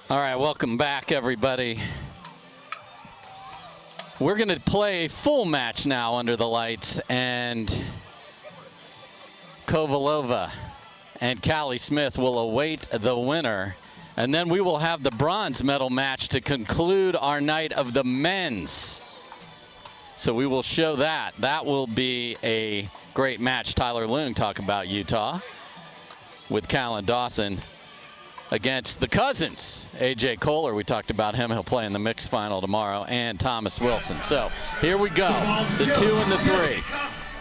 All right, welcome back, everybody. We're going to play a full match now under the lights, and Kovalova and Callie Smith will await the winner. And then we will have the bronze medal match to conclude our night of the men's. So we will show that. That will be a great match. Tyler Loong talking about Utah with Callan Dawson against the cousins. A.J. Kohler, we talked about him. He'll play in the mixed final tomorrow, and Thomas Wilson. So here we go, the 2 and the 3.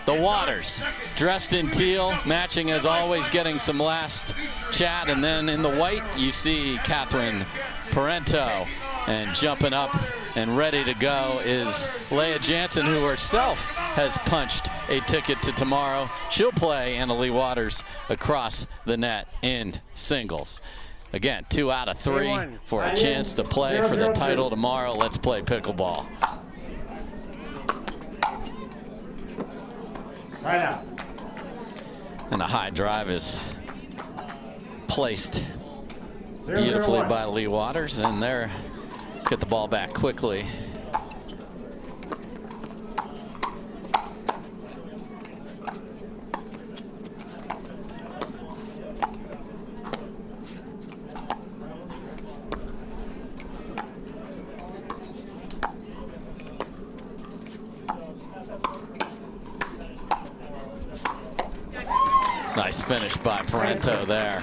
The Waters, dressed in teal, matching as always, getting some last chat. And then in the white, you see Catherine Parenteau. And jumping up and ready to go is Leigh Jansen, who herself has punched a ticket to tomorrow. She'll play Leigh Waters across the net in singles. Again, 2 out of 3 for a chance to play for the title tomorrow. Let's play pickleball. Right out. And a high drive is placed beautifully by Leigh Waters, and there, get the ball back quickly. Nice finish by Parenteau there.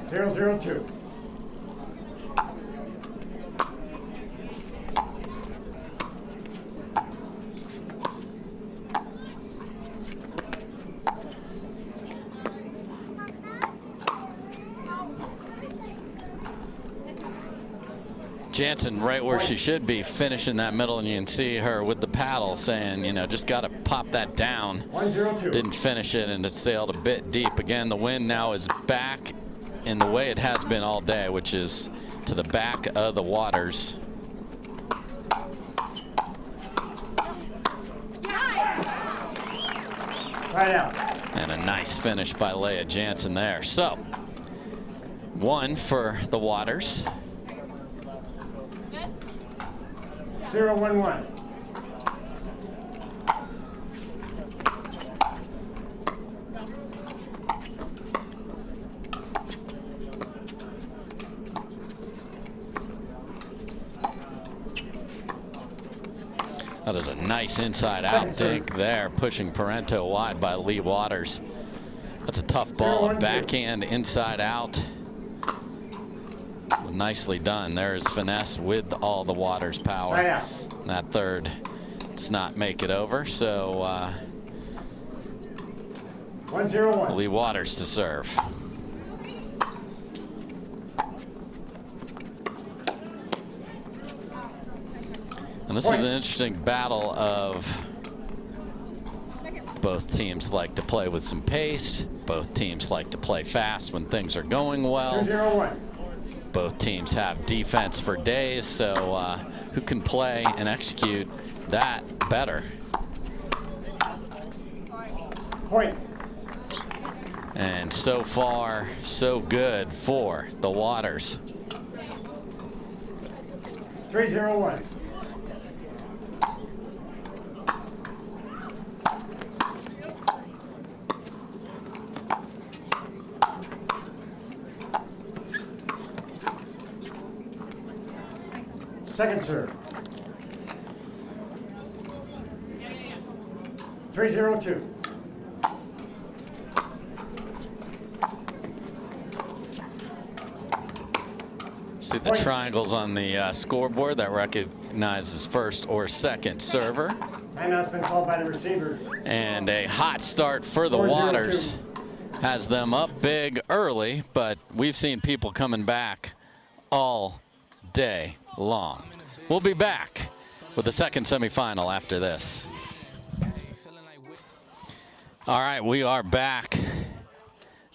Zero, 2. Jansen right where she should be, finishing that middle, and you can see her with the paddle saying, you know, just got to pop that down. 1-0-2. Didn't finish it, and it sailed a bit deep. Again, the wind now is back in the way it has been all day, which is to the back of the Waters. Right out. And a nice finish by Leigh Jansen there. So, 1 for the Waters. 0-1-1. That is a nice inside-out dink there, pushing Parenteau wide by Leigh Waters. That's a tough ball, backhand inside out. Nicely done. There is finesse with all the Waters power. And that third does not make it over, so 1-0-1. Leigh Waters to serve. And this is an interesting battle of both teams like to play with some pace. Both teams like to play fast when things are going well. 2-0-1. Both teams have defense for days, so who can play and execute that better? Point. And so far, so good for the Waters. 3-0-1. Second serve. 3-0-2. See the triangles on the scoreboard that recognizes first or second server. Timeout's been called by the receivers. And a hot start for the Waters. Has them up big early, but we've seen people coming back all day long. We'll be back with the second semifinal after this. All right, we are back.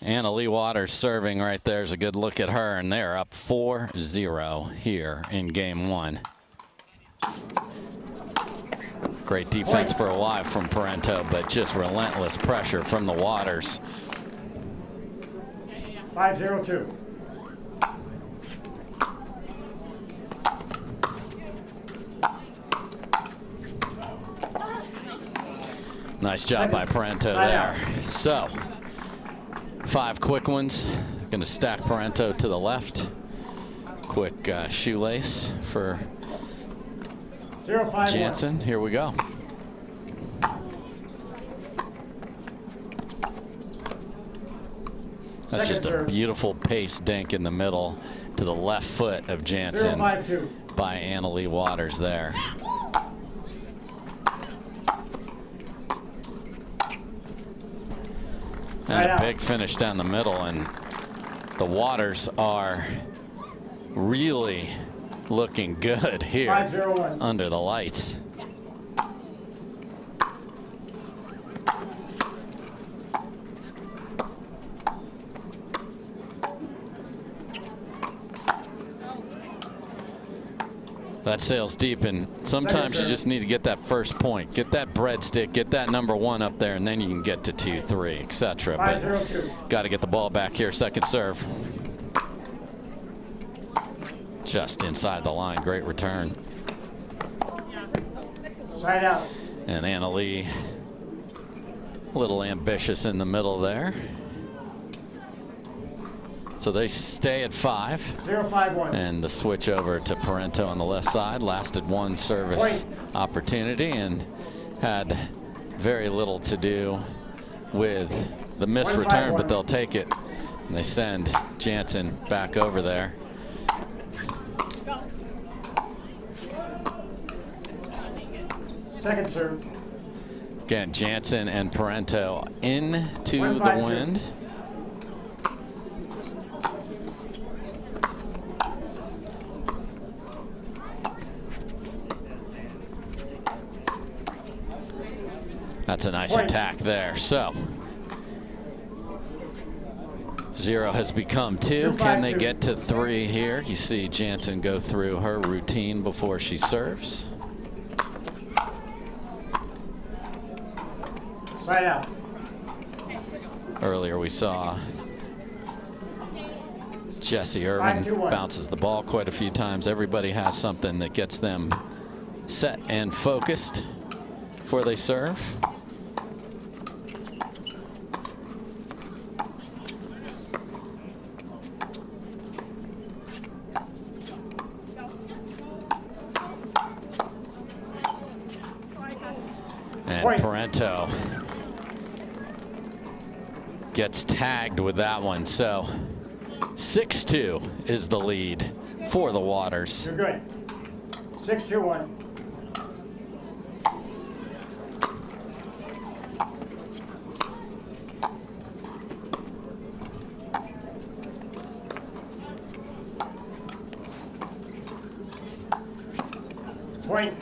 Leigh Waters serving right there is a good look at her, and they're up 4-0 here in game 1. Great defense for a while from Parenteau, but just relentless pressure from the Waters. 502. Nice job by Parenteau there. So, 5 quick ones. Going to stack Parenteau to the left. Quick shoelace for 051. Jansen. Here we go. That's just a beautiful pace dink in the middle to the left foot of Jansen 052. by Leigh Waters there. And a big finish down the middle, and the Waters are really looking good here 501. under the lights. That sails deep, and sometimes you just need to get that first point, get that breadstick, get that #1 up there, and then you can get to 2, 3, etc. But got to get the ball back here. Second serve. Just inside the line. Great return. Side out. And Leigh, a little ambitious in the middle there. So they stay at 5. 051. And the switch over to Parenteau on the left side lasted 1 service opportunity and had very little to do with the missed return, but they'll take it. And they send Jansen back over there. Second serve. Again, Jansen and Parenteau into the wind. That's a nice attack there. So 0 has become 2. Can they get to 3 here? You see Jansen go through her routine before she serves. Side out. Earlier we saw Jesse Irvin bounces the ball quite a few times. Everybody has something that gets them set and focused before they serve. And Parenteau gets tagged with that one. So 6-2 is the lead for the Waters. You're good. 6-2-1. Point.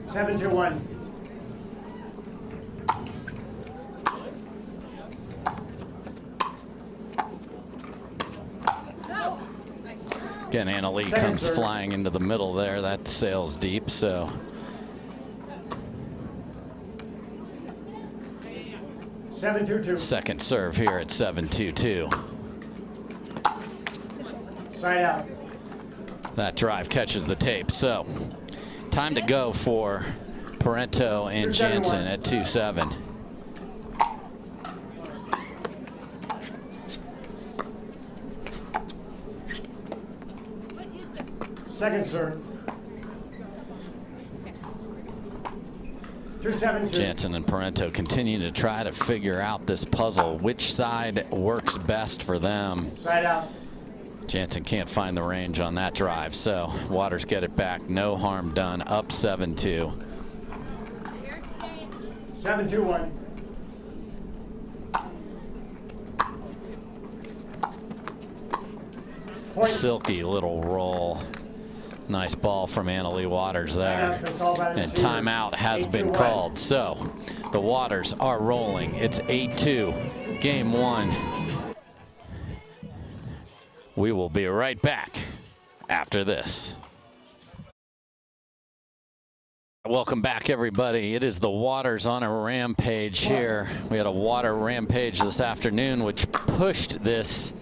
7-2-1. Again, Leigh comes flying into the middle there. That sails deep, so. Second serve here at 7-2-2. Side out. That drive catches the tape. So time to go for Parenteau and Jansen at 2-7. Second serve. 2-7-2. Jansen and Parenteau continue to try to figure out this puzzle, which side works best for them. Side out. Jansen can't find the range on that drive, so Waters get it back. No harm done. Up 7-2. 7-2-1. Point. Silky little roll. Nice ball from Leigh Waters there. And timeout has been called. So the Waters are rolling. It's 8-2, game 1. We will be right back after this. welcome back, everybody. It is the Waters on a rampage here. We had a water rampage this afternoon, which pushed this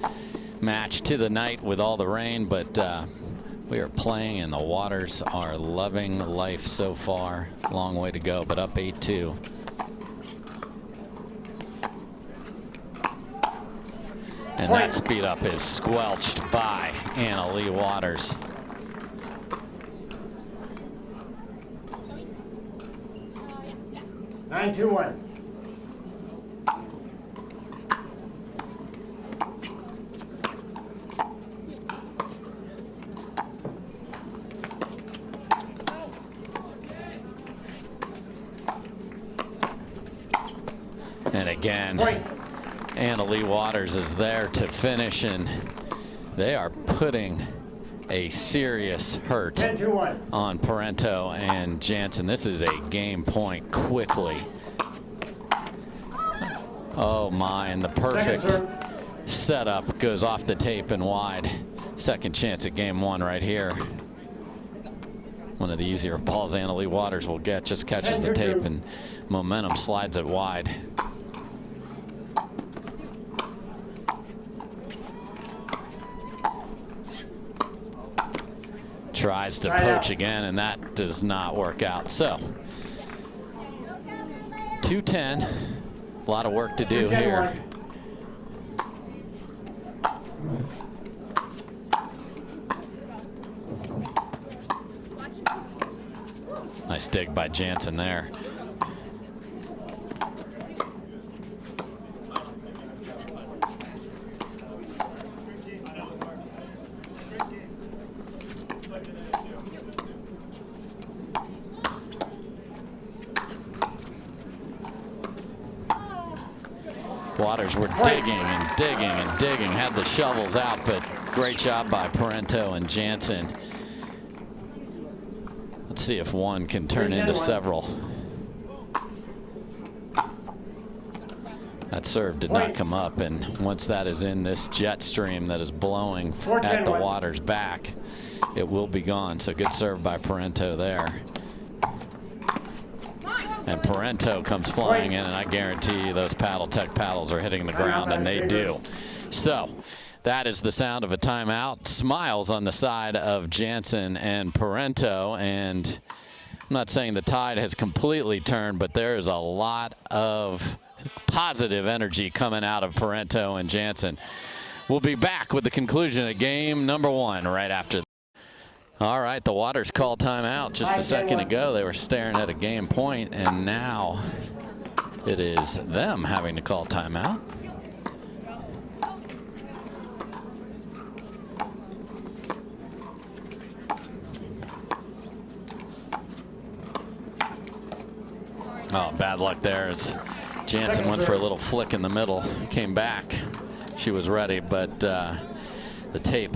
match to the night with all the rain, but we are playing, and the Waters are loving life so far. Long way to go, but up 8-2. And that speed up is squelched by Leigh Waters. Nine, 2-1. And again, Leigh Waters is there to finish, and they are putting a serious hurt 10-2-1. on Parenteau and Jansen. This is a game point quickly. Oh my, and the perfect setup goes off the tape and wide. Second chance at game one right here. One of the easier balls Leigh Waters will get. Just catches the tape and momentum slides it wide. Tries to poach again, and that does not work out. So 2-10. A lot of work to do here. Nice dig by Jansen there. Waters were digging and digging and digging, had the shovels out, but great job by Parenteau and Jansen. Let's see if one can turn into several. That serve did not come up, and once that is in this jet stream that is blowing at the Waters back, it will be gone. So good serve by Parenteau there. And Parenteau comes flying in, and I guarantee you those Paddle-Tech paddles are hitting the ground, and they do. So that is the sound of a timeout. Smiles on the side of Jansen and Parenteau, and I'm not saying the tide has completely turned, but there is a lot of positive energy coming out of Parenteau and Jansen. We'll be back with the conclusion of game number one right after. All right, the Waters call timeout just a second ago. They were staring at a game point, and now it is them having to call timeout. Oh, bad luck there as Jansen went for a little flick in the middle, came back. She was ready, but the tape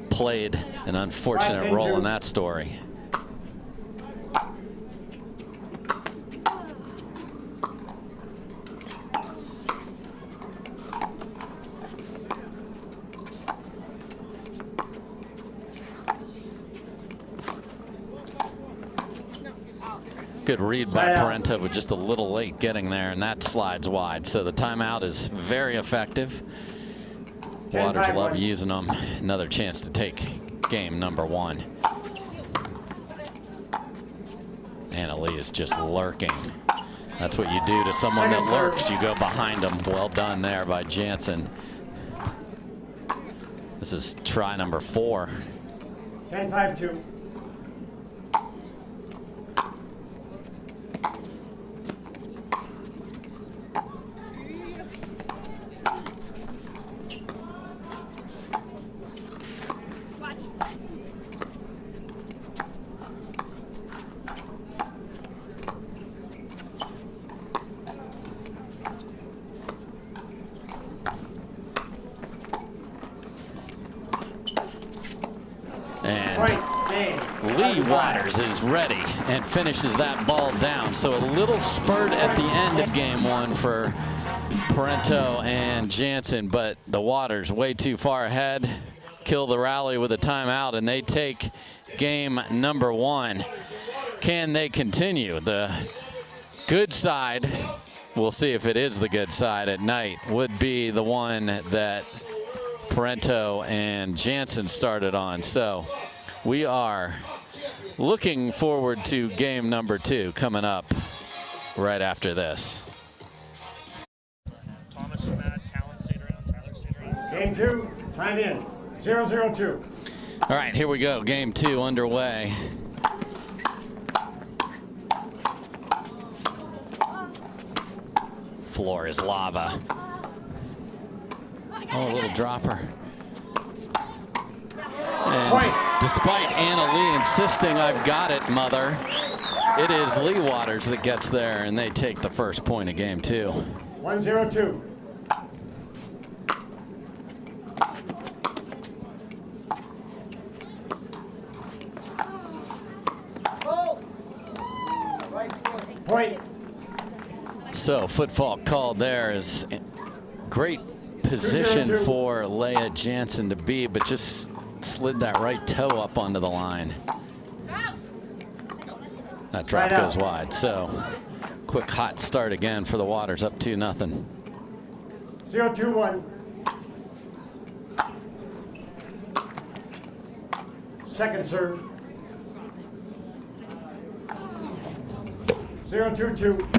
played an unfortunate role in that story. Good read by Parenteau, but just a little late getting there, and that slides wide. So the timeout is very effective. Waters love using them. Another chance to take game number one. Leigh is just lurking. That's what you do to someone that lurks. You go behind them. Well done there by Jansen. This is try number 4. 10-5-2. Leigh Waters is ready and finishes that ball down. So a little spurt at the end of game one for Parenteau and Jansen, but the Waters way too far ahead, kill the rally with a timeout, and they take game number one. can they continue? The good side, we'll see if it is the good side at night, would be the one that Parenteau and Jansen started on. So we are looking forward to game number 2 coming up right after this. Thomas is mad, Callan stayed around, Tyler stayed around. Game 2, time in. 0-0-2. All right, here we go. Game 2 underway. Floor is lava. Oh, a little dropper. And despite Anna Leigh insisting, "I've got it, mother," it is Leigh Waters that gets there, and they take the first point of game 2. 1-0-2. Point. So foot fault called there. Is great position for Leigh Jansen to be, but just slid that right toe up onto the line. That drop goes wide. So quick hot start again for the Waters, up 2-0. 0-2-1. Second serve. 0-2-2.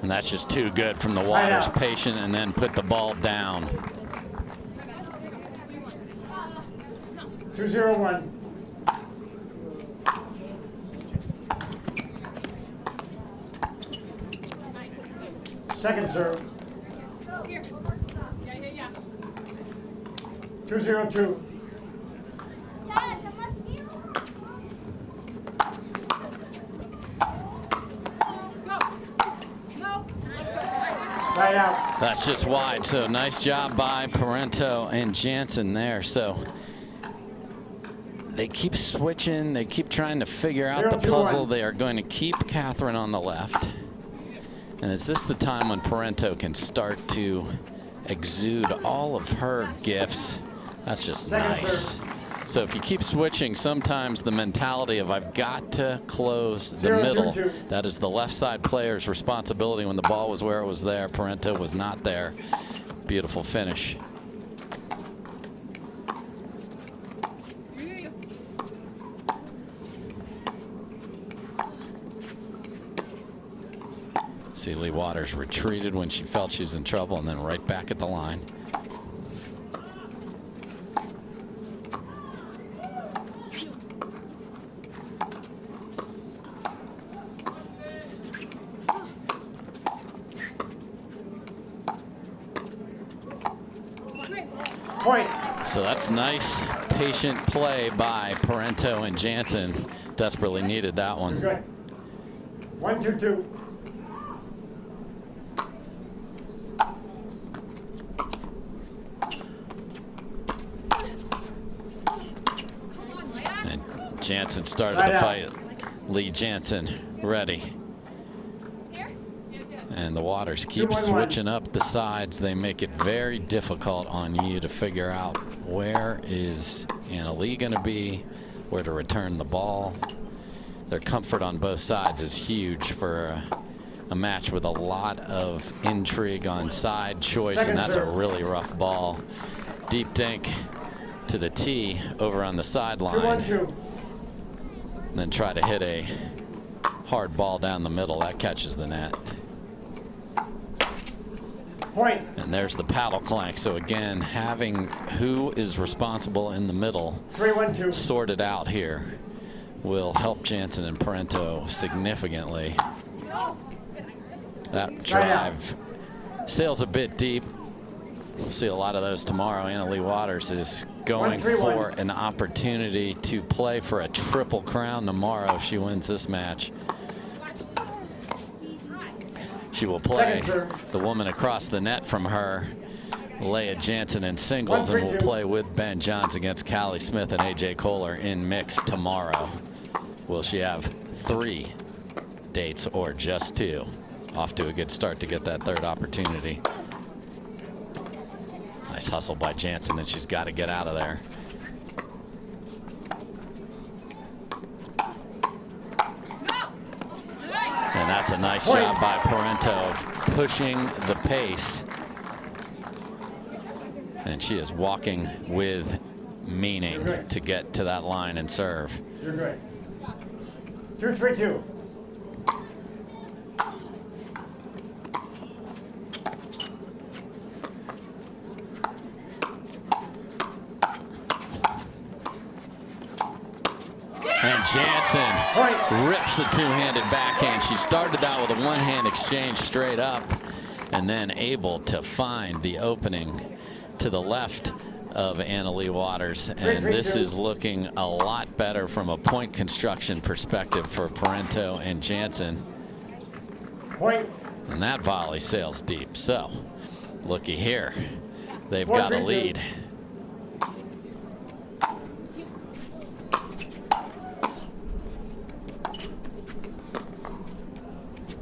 And that's just too good from the Waters. Patient and then put the ball down. 2-0-1. Second serve. 2-0-2. Right out. That's just wide. So nice job by Parenteau and Jansen there. So they keep switching. They keep trying to figure out the puzzle. They are going to keep Catherine on the left. And is this the time when Parenteau can start to exude all of her gifts? That's just nice. So if you keep switching, sometimes the mentality of "I've got to close the middle," that is the left side player's responsibility. When the ball was where it was there, Parenteau was not there. Beautiful finish. See, Leigh Waters retreated when she felt she was in trouble, and then right back at the line. Point. So that's nice, patient play by Parenteau and Jansen. Desperately needed that one. Good. 1-2-2. And Jansen started the fight. Leigh Jansen ready. And the Waters keep switching up the sides. They make it very difficult on you to figure out where is Anna Leigh going to be, where to return the ball. Their comfort on both sides is huge for a match with a lot of intrigue on side choice, and that's a really rough ball. Deep dink to the tee over on the sideline. 2-1-2. And then try to hit a hard ball down the middle. That catches the net. Point. And there's the paddle clank. So again, having who is responsible in the middle 3-1-2. sorted out here will help Jansen and Parenteau significantly. That drive sails a bit deep. We'll see a lot of those tomorrow. Anna Leigh Waters is going for an opportunity to play for a triple crown tomorrow if she wins this match. She will play the woman across the net from her Leigh Jansen in singles, and will 1-3-2. play with Ben Johns against Callie Smith and AJ Kohler in mix tomorrow. Will she have 3 dates or just 2? Off to a good start to get that 3rd opportunity. Nice hustle by Jansen, and she's got to get out of there. And that's a nice job by Parenteau of pushing the pace. And she is walking with meaning to get to that line and serve. You're good. 2-3-2. And Jansen rips the 2-handed backhand. She started out with a 1-hand exchange straight up, and then able to find the opening to the left of Leigh Waters. And this is looking a lot better from a point construction perspective for Parenteau and Jansen. Point. And that volley sails deep. So looky here, they've got a lead.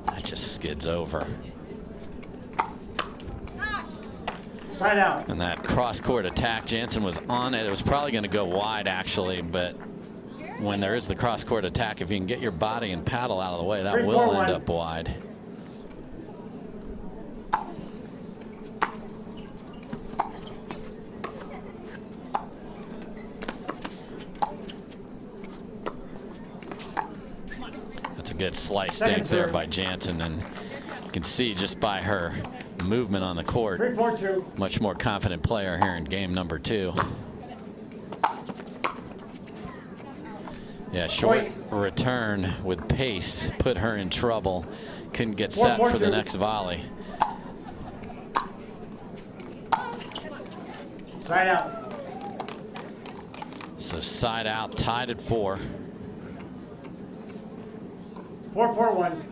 That just skids over. Side out. And that cross-court attack, Jansen was on it. It was probably going to go wide, actually, but when there is the cross-court attack, if you can get your body and paddle out of the way, that 3-4-1. will end up wide. That's a good slice dink there by Jansen, and you can see just by her movement on the court, 3-4-2. much more confident player here in game number 2. Yeah, short return with pace put her in trouble. Couldn't get set for the next volley. Side out. So side out, tied at 4. 4-4-1.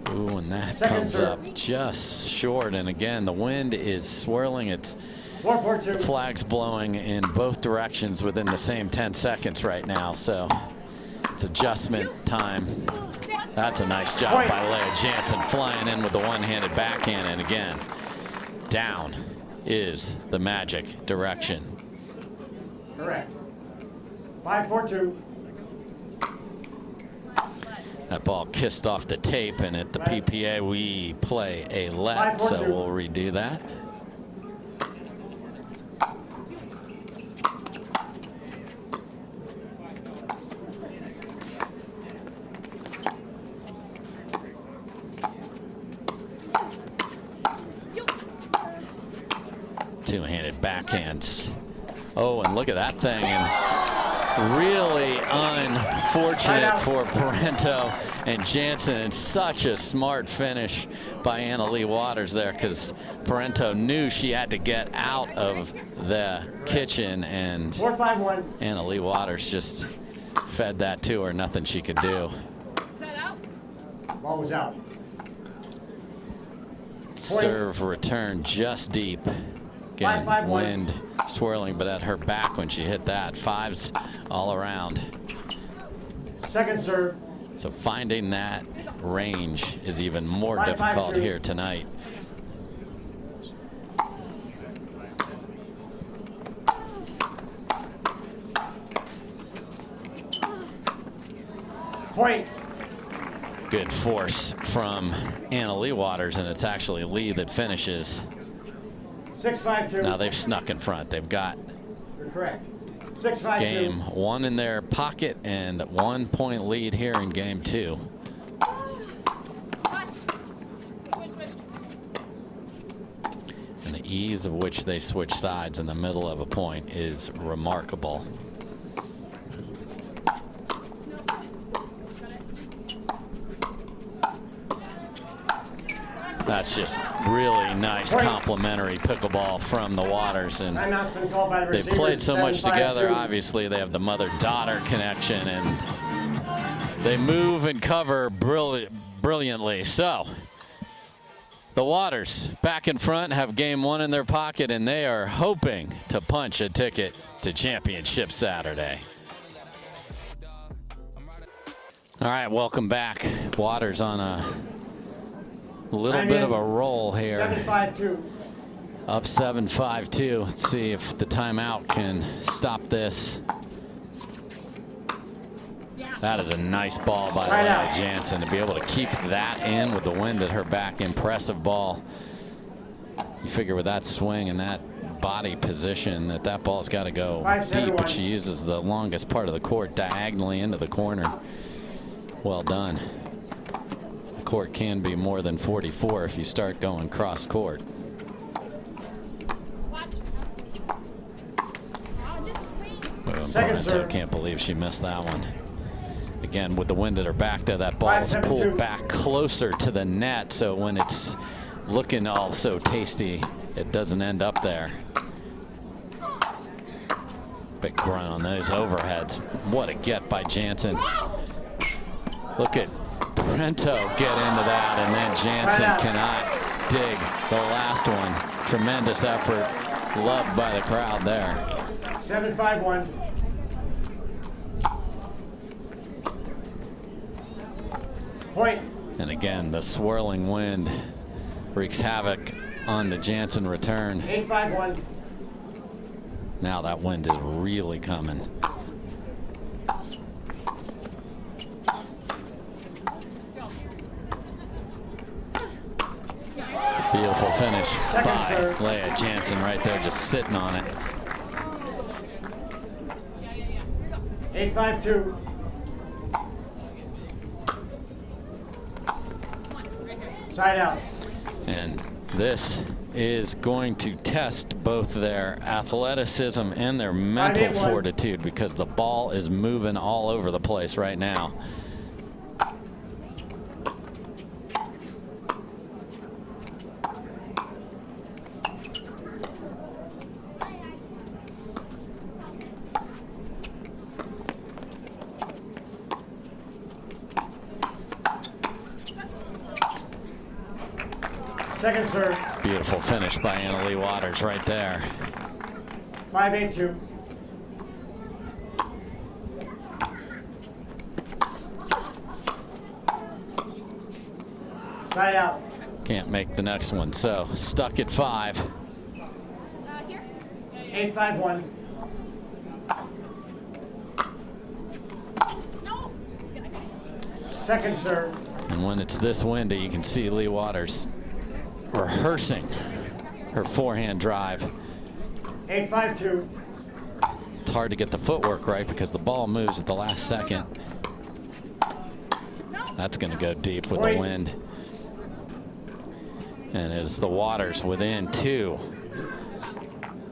Ooh, and that comes up just short. And again, the wind is swirling. It's 4-4-2. flags blowing in both directions within the same 10 seconds right now. So it's adjustment time. That's a nice job by Leigh Jansen, flying in with the 1-handed backhand. And again, down is the magic direction. Correct. 5-4-2. That ball kissed off the tape, and at the PPA we play a let, so we'll redo that. Two-handed backhands. Oh, and look at that thing. And really unfortunate for Parenteau and Jansen. And such a smart finish by Leigh Waters there, because Parenteau knew she had to get out of the kitchen, and 4-5-1. Leigh Waters just fed that to her. Nothing she could do. Ball was out. Serve return just deep. Again, 5-5-1. wind swirling, but at her back when she hit that. 5s all around. Second serve. So finding that range is even more difficult here tonight. Point. Good force from Leigh Waters, and it's actually Leigh that finishes. 6-5-2. Now they've snuck in front. They've got You're correct. 6-5-2. game 1 in their pocket and 1-point lead here in game 2. And the ease of which they switch sides in the middle of a point is remarkable. That's just really nice complimentary pickleball from the Waters, and they've played so much together. Obviously they have the mother-daughter connection, and They move and cover brilliantly. So the Waters back in front have game one in their pocket, and they are hoping to punch a ticket to championship Saturday. All right, welcome back. Waters on a little bit of a roll here. 7-5-2. Up 7-5-2. Let's see if the timeout can stop this. That is a nice ball by Leigh Jansen to be able to keep that in with the wind at her back. Impressive ball. You figure with that swing and that body position that ball's got to go deep, but she uses the longest part of the court diagonally into the corner. Well done. The court can be more than 44 if you start going cross court. Parenteau can't believe she missed that one. Again, with the wind at her back there, that ball is pulled back closer to the net, so when it's looking all so tasty, it doesn't end up there. Big grunt on those overheads. What a get by Jansen. Look at Parenteau get into that, and then Jansen cannot dig the last one. Tremendous effort, loved by the crowd there. 7-5-1. Point. And again, the swirling wind wreaks havoc on the Jansen return. 8-5-1. Now that wind is really coming. Beautiful finish by Leigh Jansen right there, just sitting on it. 8-5-2. Side out. And this is going to test both their athleticism and their mental fortitude, because the ball is moving all over the place right now. Second serve. Beautiful finish by Leigh Waters right there. 5-8-2. Side out. Can't make the next one, so stuck at 5. 8-5-1. Second serve. And when it's this windy, you can see Leigh Waters rehearsing her forehand drive. 8-5-2. It's hard to get the footwork right because the ball moves at the last second. That's going to go deep with the wind. And as the Waters within 2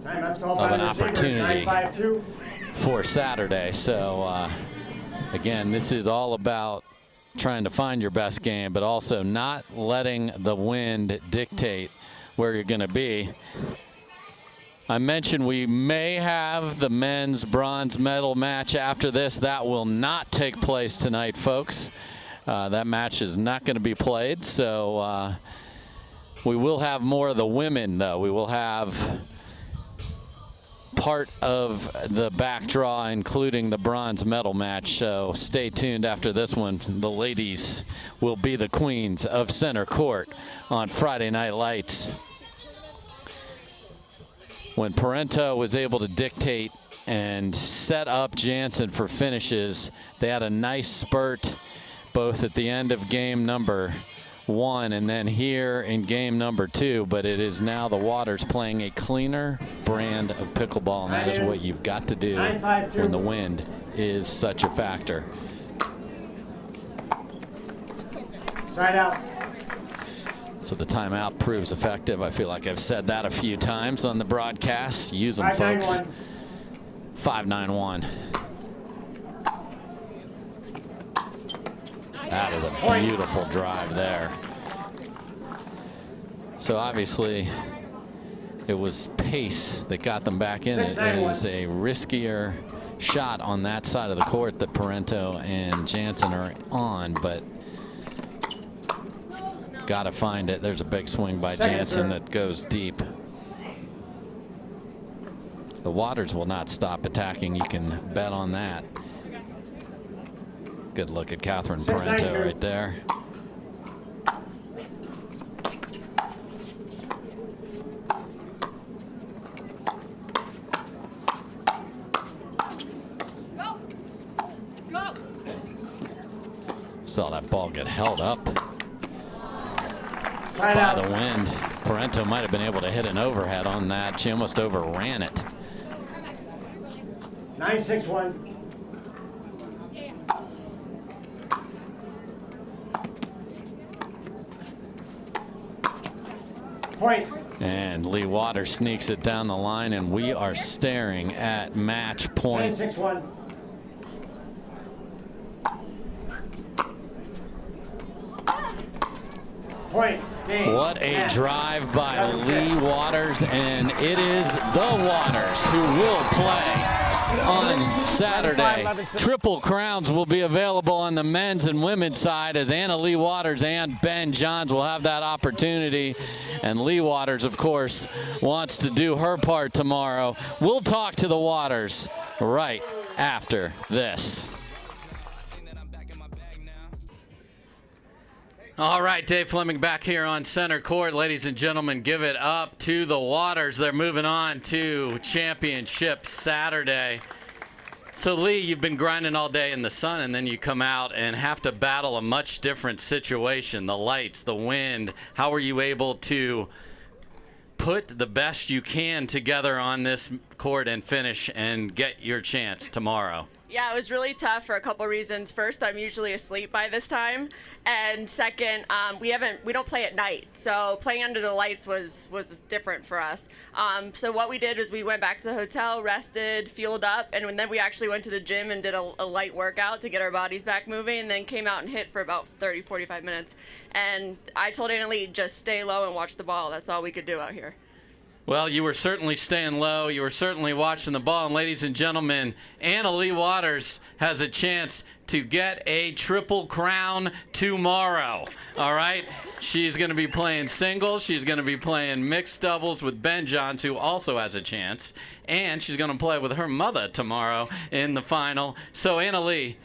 of an opportunity for Saturday. So again, this is all about trying to find your best game, but also not letting the wind dictate where you're going to be. I mentioned we may have the men's bronze medal match after this. That will not take place tonight, folks. That match is not going to be played, so we will have more of the women, though. We will have part of the back draw, including the bronze medal match. So stay tuned after this one. The ladies will be the queens of center court on Friday Night Lights. When Parenteau was able to dictate and set up Jansen for finishes, they had a nice spurt both at the end of game number 1 and then here in game number 2, but it is now the Waters playing a cleaner brand of pickleball, and that is what you've got to do when the wind is such a factor. Side out. So the timeout proves effective. I feel like I've said that a few times on the broadcast. Use them, folks. 5-9-1. That is a beautiful drive there. So obviously It was pace that got them back in. It is a riskier shot on that side of the court that Parenteau and Jansen are on, but got to find it. There's a big swing by Jansen that goes deep. The Waters will not stop attacking. You can bet on that. Good look at Catherine Parenteau right there. Saw that ball get held up by the wind. Parenteau might have been able to hit an overhead on that. She almost overran it. 9-6-1. Point. And Leigh Waters sneaks it down the line, and we are staring at match point. 9-6-1. Point. What a drive by Leigh Waters, and it is the Waters who will play on Saturday. Triple crowns will be available on the men's and women's side, as Leigh Waters and Ben Johns will have that opportunity. And Leigh Waters, of course, wants to do her part tomorrow. We'll talk to the Waters right after this. All right, Dave Fleming back here on center court. Ladies and gentlemen, give it up to the Waters. They're moving on to championship Saturday. So, Leigh, you've been grinding all day in the sun, and then you come out and have to battle a much different situation. The lights, the wind. How were you able to put the best you can together on this court and finish and get your chance tomorrow? Yeah, it was really tough for a couple reasons. First, I'm usually asleep by this time, and second, we don't play at night, so playing under the lights was different for us. So what we did was we went back to the hotel, rested, fueled up, and then we actually went to the gym and did a light workout to get our bodies back moving, and then came out and hit for about 30-45 minutes. And I told Leigh, just stay low and watch the ball. That's all we could do out here. Well, you were certainly staying low. You were certainly watching the ball. And ladies and gentlemen, Leigh Waters has a chance to get a triple crown tomorrow. All right? She's going to be playing singles. She's going to be playing mixed doubles with Ben Johns, who also has a chance. And she's going to play with her mother tomorrow in the final. So, Leigh,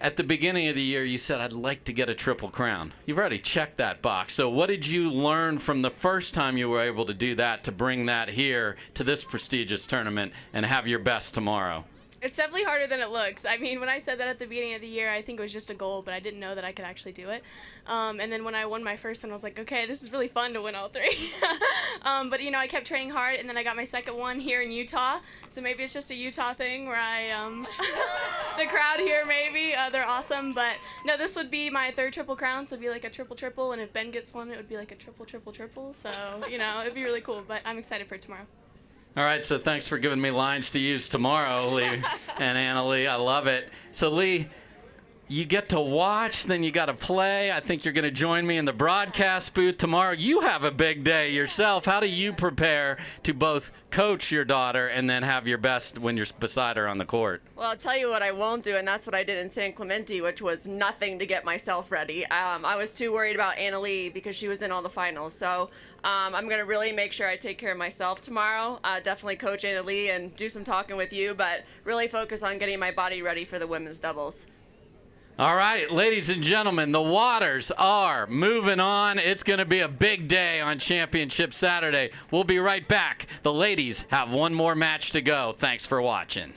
at the beginning of the year, you said, I'd like to get a triple crown. You've already checked that box. So what did you learn from the first time you were able to do that to bring that here to this prestigious tournament and have your best tomorrow? It's definitely harder than it looks. I mean, when I said that at the beginning of the year, I think it was just a goal, but I didn't know that I could actually do it. And then when I won my first one, I was like, okay, this is really fun to win all three. But, you know, I kept training hard, and then I got my second one here in Utah. So maybe it's just a Utah thing where the crowd here, maybe, they're awesome. But, no, this would be my third triple crown, so it'd be like a triple-triple. And if Ben gets one, it would be like a triple-triple-triple. So, you know, it'd be really cool. But I'm excited for tomorrow. All right, so thanks for giving me lines to use tomorrow, Leigh and Leigh. I love it. So, Leigh, you get to watch, then you got to play. I think you're going to join me in the broadcast booth tomorrow. You have a big day yourself. How do you prepare to both coach your daughter and then have your best when you're beside her on the court? Well, I'll tell you what I won't do, and that's what I did in San Clemente, which was nothing to get myself ready. I was too worried about Leigh because she was in all the finals. So I'm going to really make sure I take care of myself tomorrow. Definitely coach Leigh and do some talking with you, but really focus on getting my body ready for the women's doubles. All right, ladies and gentlemen, the Waters are moving on. It's going to be a big day on Championship Saturday. We'll be right back. The ladies have one more match to go. Thanks for watching.